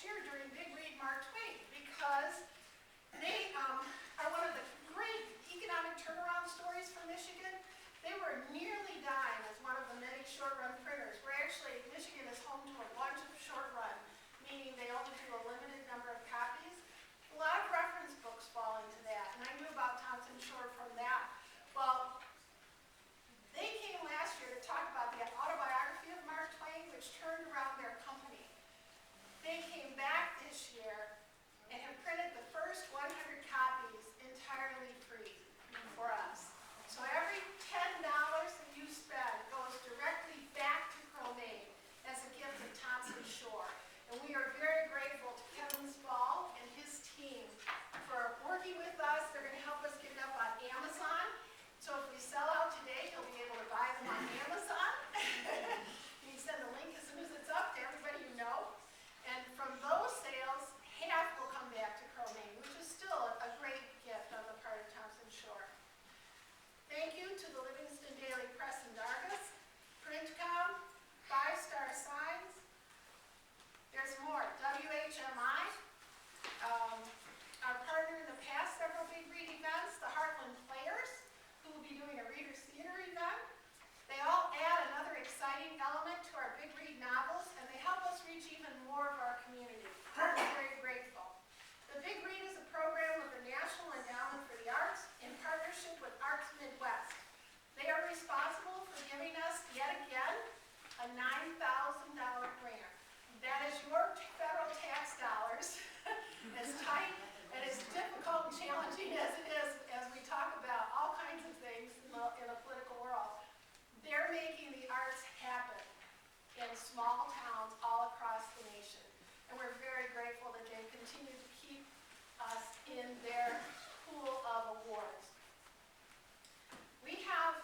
year during Big Read Mark Twain because they are one of the great economic turnaround stories for Michigan. They were nearly dying as one of the many short-run printers. We're actually, Michigan is home to a bunch of short-run, meaning they only do a limited number of copies. A lot of reference books fall into that, and I knew about Thompson Short from that. Well, they came last year to talk about the autobiography of Mark Twain, which turned around their company. They came back this year and have printed the first 100 copies entirely free for us. So every $10 that you spend goes directly back to Cromaine as a gift of Thompson Shore. And we are very grateful to Kevin Spall and his team for working with us. They're going to help us get it up on Amazon. So if we sell out today, you'll be able to buy them on Amazon. You can send the link as soon as it's up to everybody you know. And from those sales, half will come back to Cromaine, which is still a great gift on the part of Thompson Shore. Thank you to the Livingston Daily Press and Dargis, Printcom, 5-Star Signs. There's more. WHMI, our partner in the past several Big Read events, the Hartland Players, who will be doing a Reader's Theater event. They all add another exciting element to our Big Read novels, and they help us reach even more of our community. I'm very grateful. The Big Read is a program with the National Endowment for the Arts in partnership with Arts Midwest. They are responsible for giving us, yet again, a $9,000 grant. That is your federal tax dollars, as tight and as difficult and challenging as it is as we talk about all kinds of things in the political world. They're making the arts happen in small towns all across the nation. And we're very grateful that they continue to keep us in their pool of awards. We have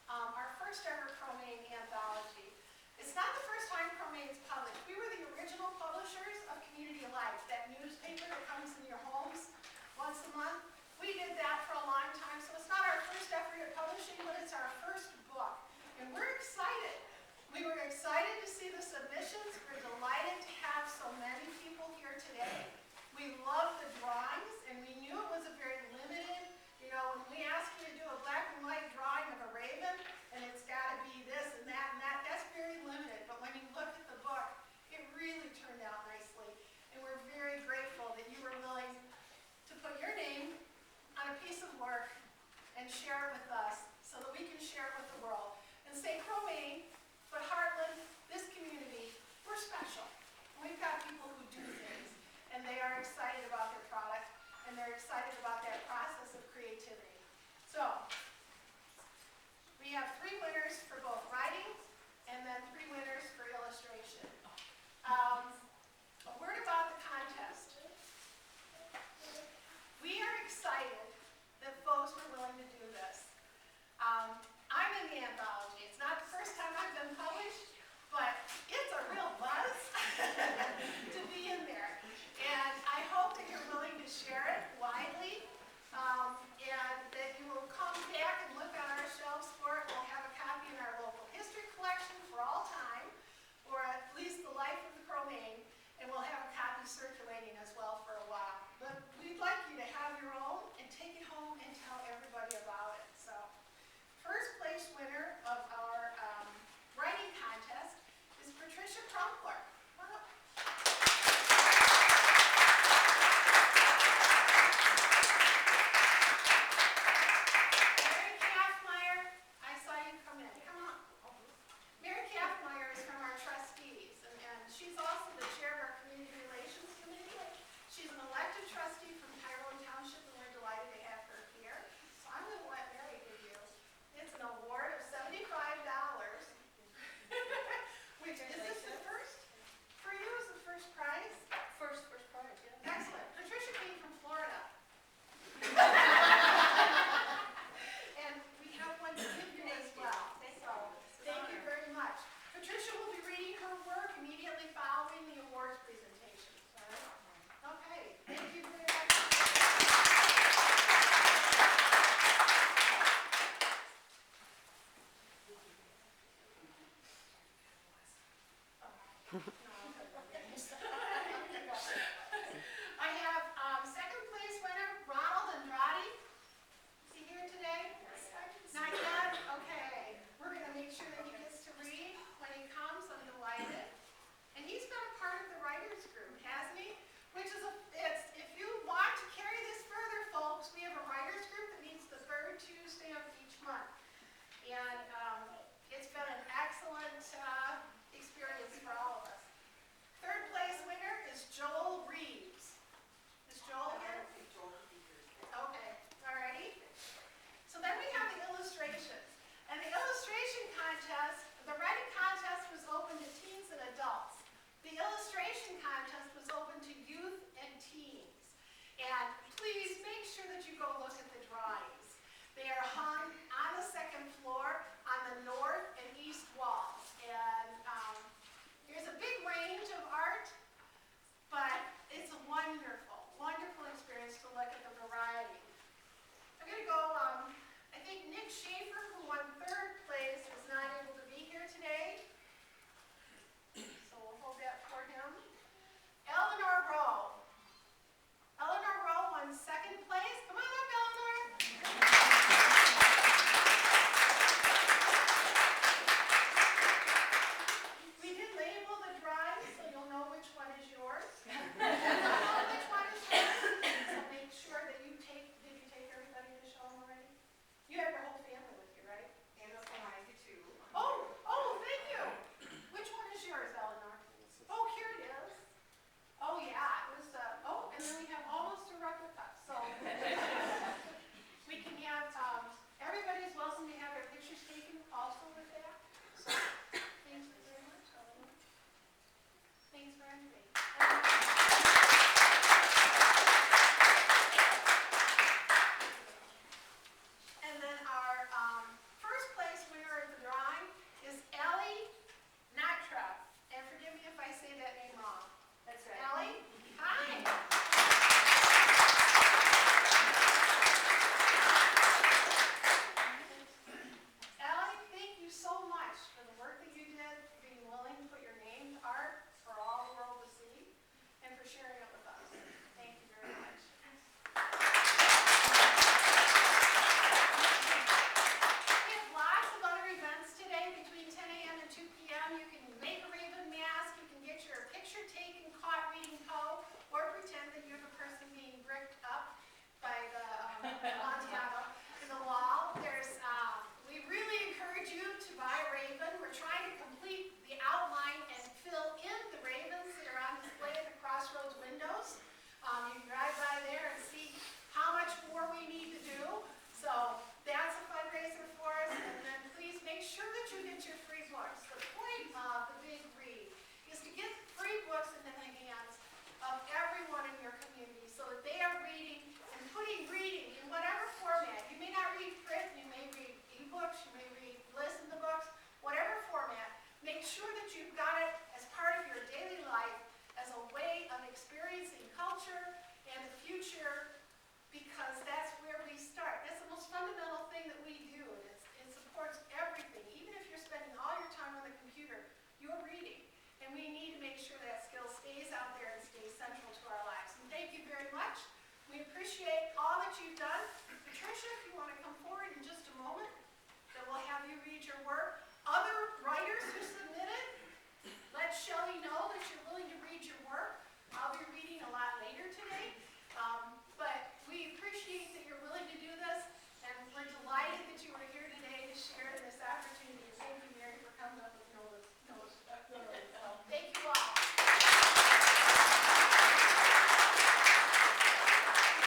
our first ever Cromaine anthology. It's not the first time Cromaine's published. We were the original publishers of Community Life, that newspaper that comes in your homes once a month. We did that for a long time, so it's not our first effort at publishing, but it's our first book. And we're excited. We were excited to see the submissions. We're delighted to have so many people here today. We love the drawings, and we knew it was a very limited, when we ask you to do a black and white drawing of a raven, and it's got to be this and that, that's very limited. But when you look at the book, it really turned out nicely. And we're very grateful that you were willing to put your name on a piece of work and share it with us so that we can share it with the world. And say, Cromaine, but Hartland, this community, we're special. We've got people who do things, and they are excited about their product, and they're excited about that process of creativity. So, we have 3 winners for both writing, and then 3 winners for illustration. A word about the contest. We are excited that folks were willing to do this. I'm in the anthology. It's not the first time I've been published, but it's a real buzz to be in there. And I hope that you're willing to share it widely, and that you will come back and look on our shelves for it. We'll have a copy in our local history collection for all time, or at least the life of the Cromaine, and we'll have a copy circulating as well for a while. But we'd like you to have your own and take it home and tell everybody about it. So, first place winner of our writing contest is Patricia Crumpler. Come on up. Mary Kaffmeyer, I saw you come in. Come on. Mary Kaffmeyer is from our trustees, and she's also the chair of our Community Relations Committee. She's an elected trustee from Tyrone Township, and we're delighted to have her here. So I'm going to let Mary give you. It's an award of $75. Which is this the first? For you is the first prize? First prize, yeah. Excellent. Patricia came from Florida. And we have one to give you as well. So thank you very much. Patricia will be reading her work immediately following the awards presentation. All right? Okay. Thank you very much.